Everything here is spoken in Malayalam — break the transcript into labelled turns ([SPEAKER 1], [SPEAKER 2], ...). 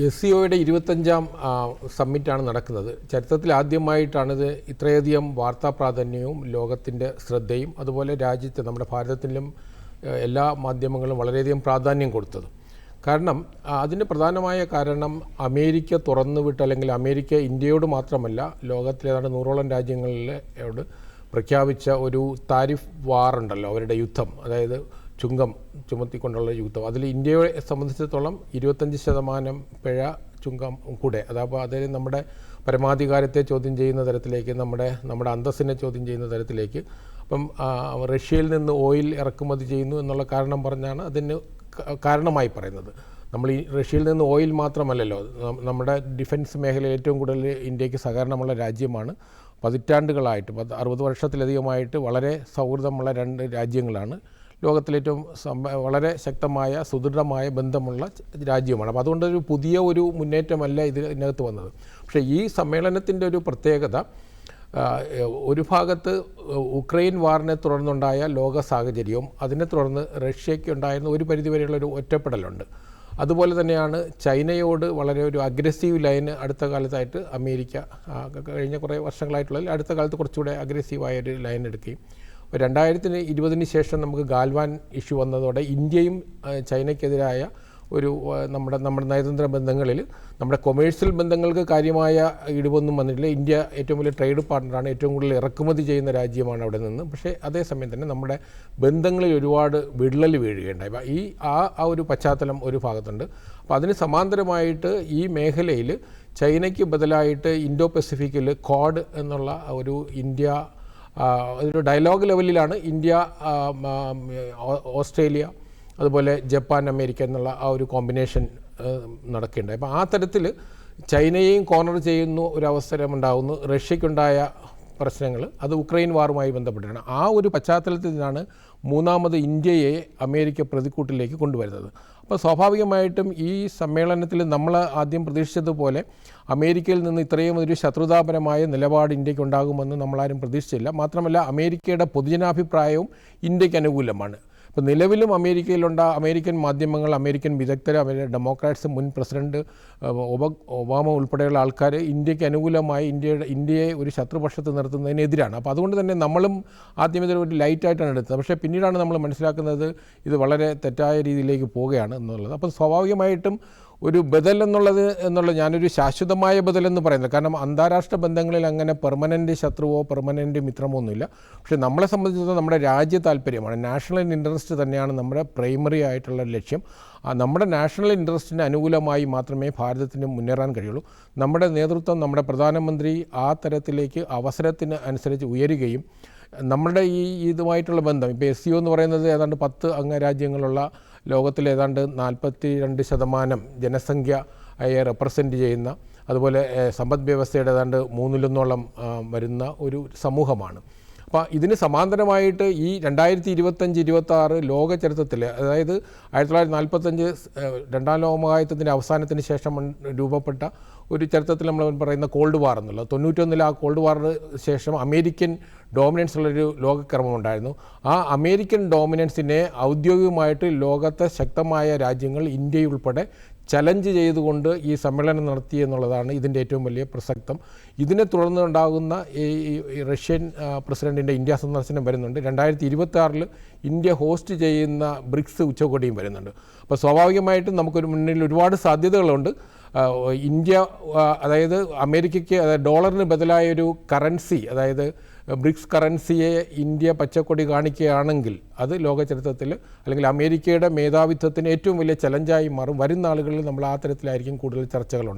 [SPEAKER 1] SCOയുടെ 25ാം സമ്മിറ്റാണ് നടക്കുന്നത്. ചരിത്രത്തിൽ ആദ്യമായിട്ടാണിത് ഇത്രയധികം വാർത്താ പ്രാധാന്യവും ലോകത്തിൻ്റെ ശ്രദ്ധയും അതുപോലെ രാജ്യത്ത് നമ്മുടെ ഭാരതത്തിലും എല്ലാ മാധ്യമങ്ങളും വളരെയധികം പ്രാധാന്യം കൊടുത്തത്. കാരണം അതിന് പ്രധാനമായ കാരണം അമേരിക്ക തുറന്നുവിട്ട് അല്ലെങ്കിൽ അമേരിക്ക ഇന്ത്യയോട് മാത്രമല്ല ലോകത്തിലേതാണ്ട് 100ഓളം രാജ്യങ്ങളിലോട് പ്രഖ്യാപിച്ച ഒരു താരിഫ് വാറുണ്ടല്ലോ, അവരുടെ യുദ്ധം, അതായത് ചുങ്കം ചുമത്തിക്കൊണ്ടുള്ള യുദ്ധം. അതിൽ ഇന്ത്യയെ സംബന്ധിച്ചിടത്തോളം 25% പിഴ ചുങ്കം കൂടെ, അതായത് നമ്മുടെ പരമാധികാരത്തെ ചോദ്യം ചെയ്യുന്ന തരത്തിലേക്ക്, നമ്മുടെ അന്തസ്സിനെ ചോദ്യം ചെയ്യുന്ന തരത്തിലേക്ക്. അപ്പം റഷ്യയിൽ നിന്ന് ഓയിൽ ഇറക്കുമതി ചെയ്യുന്നു എന്നുള്ള കാരണം പറഞ്ഞാണ് അതിന് കാരണമായി പറയുന്നത്. നമ്മൾ ഈ റഷ്യയിൽ നിന്ന് ഓയിൽ മാത്രമല്ലല്ലോ, നമ്മുടെ ഡിഫൻസ് മേഖലയിൽ ഏറ്റവും കൂടുതൽ ഇന്ത്യക്ക് സഹകരണമുള്ള രാജ്യമാണ്. പതിറ്റാണ്ടുകളായിട്ട് 60 വർഷത്തിലധികമായിട്ട് വളരെ സൗഹൃദമുള്ള 2 രാജ്യങ്ങളാണ്. ലോകത്തിലേറ്റവും വളരെ ശക്തമായ സുദൃഢമായ ബന്ധമുള്ള രാജ്യമാണ്. അപ്പോൾ അതുകൊണ്ടൊരു പുതിയ ഒരു മുന്നേറ്റമല്ല ഇതിനകത്ത് വന്നത്. പക്ഷേ ഈ സമ്മേളനത്തിൻ്റെ ഒരു പ്രത്യേകത, ഒരു ഭാഗത്ത് ഉക്രൈൻ വാറിനെ തുടർന്നുണ്ടായ ലോക സാഹചര്യവും അതിനെ തുടർന്ന് റഷ്യയ്ക്കുണ്ടായിരുന്ന ഒരു പരിധിവരെയുള്ളൊരു ഒറ്റപ്പെടലുണ്ട്. അതുപോലെ തന്നെയാണ് ചൈനയോട് വളരെ ഒരു അഗ്രസീവ് ലൈന് അടുത്ത കാലത്തായിട്ട് അമേരിക്ക കഴിഞ്ഞ കുറേ വർഷങ്ങളായിട്ടുള്ള അടുത്ത കാലത്ത് കുറച്ചുകൂടെ അഗ്രസീവായൊരു ലൈൻ എടുക്കുകയും 2020 ശേഷം നമുക്ക് ഗാൽവാൻ ഇഷ്യൂ വന്നതോടെ ഇന്ത്യയും ചൈനയ്ക്കെതിരായ ഒരു നമ്മുടെ നയതന്ത്ര ബന്ധങ്ങളിൽ, നമ്മുടെ കൊമേഴ്സ്യൽ ബന്ധങ്ങൾക്ക് കാര്യമായ ഇടിവൊന്നും വന്നിട്ടില്ല. ഇന്ത്യ ഏറ്റവും വലിയ ട്രേഡ് പാർട്ണറാണ്, ഏറ്റവും കൂടുതൽ ഇറക്കുമതി ചെയ്യുന്ന രാജ്യമാണ് അവിടെ നിന്ന്. പക്ഷേ അതേസമയം തന്നെ നമ്മുടെ ബന്ധങ്ങളിൽ ഒരുപാട് വിള്ളൽ വീഴുകയുണ്ടായി. ആ ഒരു പശ്ചാത്തലം ഒരു ഭാഗത്തുണ്ട്. അപ്പോൾ അതിന് സമാന്തരമായിട്ട് ഈ മേഖലയിൽ ചൈനയ്ക്ക് ബദലായിട്ട് ഇൻഡോ പസഫിക്കിൽ ക്വാഡ് എന്നുള്ള ഒരു അതൊരു ഡയലോഗ് ലെവലിലാണ് ഇന്ത്യ, ഓസ്ട്രേലിയ, അതുപോലെ ജപ്പാൻ, അമേരിക്ക എന്നുള്ള ആ ഒരു കോമ്പിനേഷൻ നടക്കുകയുണ്ടായി. അപ്പോൾ ആ തരത്തിൽ ചൈനയെയും കോർണർ ചെയ്യുന്ന ഒരു അവസരമുണ്ടാകുന്നു. റഷ്യയ്ക്കുണ്ടായ പ്രശ്നങ്ങൾ അത് ഉക്രൈൻ വാറുമായി ബന്ധപ്പെട്ടാണ്. ആ ഒരു പശ്ചാത്തലത്തിൽ നിന്നാണ് മൂന്നാമത് ഇന്ത്യയെ അമേരിക്ക പ്രതിക്കൂട്ടിലേക്ക് കൊണ്ടുവരുന്നത്. അപ്പോൾ സ്വാഭാവികമായിട്ടും ഈ സമ്മേളനത്തിൽ നമ്മൾ ആദ്യം പ്രതീക്ഷിച്ചതുപോലെ അമേരിക്കയിൽ നിന്ന് ഇത്രയും ഒരു ശത്രുതാപരമായ നിലപാട് ഇന്ത്യക്ക് ഉണ്ടാകുമെന്ന് നമ്മളാരും പ്രതീക്ഷിച്ചില്ല. മാത്രമല്ല അമേരിക്കയുടെ പൊതുജനാഭിപ്രായവും ഇന്ത്യക്ക് അനുകൂലമാണ്. ഇപ്പോൾ നിലവിലും അമേരിക്കൻ മാധ്യമങ്ങൾ, അമേരിക്കൻ വിദഗ്ധർ, ഡെമോക്രാറ്റ്സ്, മുൻ പ്രസിഡന്റ് ഒബാമ ഉൾപ്പെടെയുള്ള ആൾക്കാർ ഇന്ത്യക്ക് അനുകൂലമായി ഇന്ത്യയെ ഒരു ശത്രുപക്ഷത്ത് നിർത്തുന്നതിനെതിരാണ്. അപ്പോൾ അതുകൊണ്ട് തന്നെ നമ്മളും ആദ്യം ഇതൊരു ലൈറ്റായിട്ടാണ് എടുത്തത്. പക്ഷേ പിന്നീടാണ് നമ്മൾ മനസ്സിലാക്കുന്നത് ഇത് വളരെ തെറ്റായ രീതിയിലേക്ക് പോവുകയാണ് എന്നുള്ളത്. അപ്പോൾ സ്വാഭാവികമായിട്ടും ഒരു ബദൽ എന്നുള്ളത് ഞാനൊരു ശാശ്വതമായ ബദലെന്ന് പറയുന്നത്. കാരണം അന്താരാഷ്ട്ര ബന്ധങ്ങളിൽ അങ്ങനെ പെർമനൻ്റ് ശത്രുവോ പെർമനൻ്റ് മിത്രമോ ഒന്നുമില്ല. പക്ഷേ നമ്മളെ സംബന്ധിച്ചിടത്തോളം നമ്മുടെ രാജ്യ താല്പര്യമാണ്, നാഷണൽ ഇൻട്രസ്റ്റ് തന്നെയാണ് നമ്മുടെ പ്രൈമറി ആയിട്ടുള്ള ലക്ഷ്യം. നമ്മുടെ നാഷണൽ ഇൻട്രസ്റ്റിന് അനുകൂലമായി മാത്രമേ ഭാരതത്തിന് മുന്നേറാൻ കഴിയുള്ളൂ. നമ്മുടെ നേതൃത്വം, നമ്മുടെ പ്രധാനമന്ത്രി ആ തരത്തിലേക്ക് അവസരത്തിന് അനുസരിച്ച് ഉയരുകയും നമ്മുടെ ഇതുമായിട്ടുള്ള ബന്ധം, ഇപ്പോൾ SCO എന്ന് പറയുന്നത് ഏതാണ്ട് 10 അംഗരാജ്യങ്ങളുള്ള ലോകത്തിലെ ഏതാണ്ട് 42% ജനസംഖ്യയെ റെപ്രസെൻറ്റ് ചെയ്യുന്ന, അതുപോലെ സമ്പദ് വ്യവസ്ഥയുടെ ഏതാണ്ട് 1/3 വരുന്ന ഒരു സമൂഹമാണ്. അപ്പോൾ ഇതിന് സമാന്തരമായിട്ട് ഈ 2025-26 ലോക ചരിത്രത്തിൽ, അതായത് 1945 രണ്ടാം ലോകമഹായുദ്ധത്തിൻ്റെ അവസാനത്തിന് ശേഷം രൂപപ്പെട്ട ഒരു ചരിത്രത്തിൽ നമ്മൾ പറയുന്ന കോൾഡ് വാർ എന്നുള്ളത്, 91 ആ കോൾഡ് വാറിന് ശേഷം അമേരിക്കൻ ഡോമിനൻസ് ഉള്ളൊരു ലോകക്രമം ഉണ്ടായിരുന്നു. ആ അമേരിക്കൻ ഡോമിനൻസിനെ ഔദ്യോഗികമായിട്ട് ലോകത്തെ ശക്തമായ രാജ്യങ്ങൾ, ഇന്ത്യ ഉൾപ്പെടെ ചലഞ്ച് ചെയ്തുകൊണ്ട് ഈ സമ്മേളനം നടത്തി എന്നുള്ളതാണ് ഇതിൻ്റെ ഏറ്റവും വലിയ പ്രസക്തം. ഇതിനെ തുടർന്നുണ്ടാകുന്ന ഈ റഷ്യൻ പ്രസിഡൻറ്റിൻ്റെ ഇന്ത്യ സന്ദർശനം വരുന്നുണ്ട്. 2026 ഇന്ത്യ ഹോസ്റ്റ് ചെയ്യുന്ന ബ്രിക്സ് ഉച്ചകോടിയും വരുന്നുണ്ട്. അപ്പോൾ സ്വാഭാവികമായിട്ടും നമുക്കൊരു മുന്നിൽ ഒരുപാട് സാധ്യതകളുണ്ട്. ഇന്ത്യ, അതായത് അമേരിക്കയ്ക്ക് ഡോളറിന് ബദലായൊരു കറൻസി, അതായത് ബ്രിക്സ് കറൻസിയെ ഇന്ത്യ പച്ചക്കൊടി കാണിക്കുകയാണെങ്കിൽ അത് ലോക ചരിത്രത്തിൽ അല്ലെങ്കിൽ അമേരിക്കയുടെ മേധാവിത്വത്തിന് ഏറ്റവും വലിയ ചലഞ്ചായി മാറും. വരുന്ന ആളുകളിൽ നമ്മൾ ആ തരത്തിലായിരിക്കും കൂടുതൽ ചർച്ചകളുണ്ട്.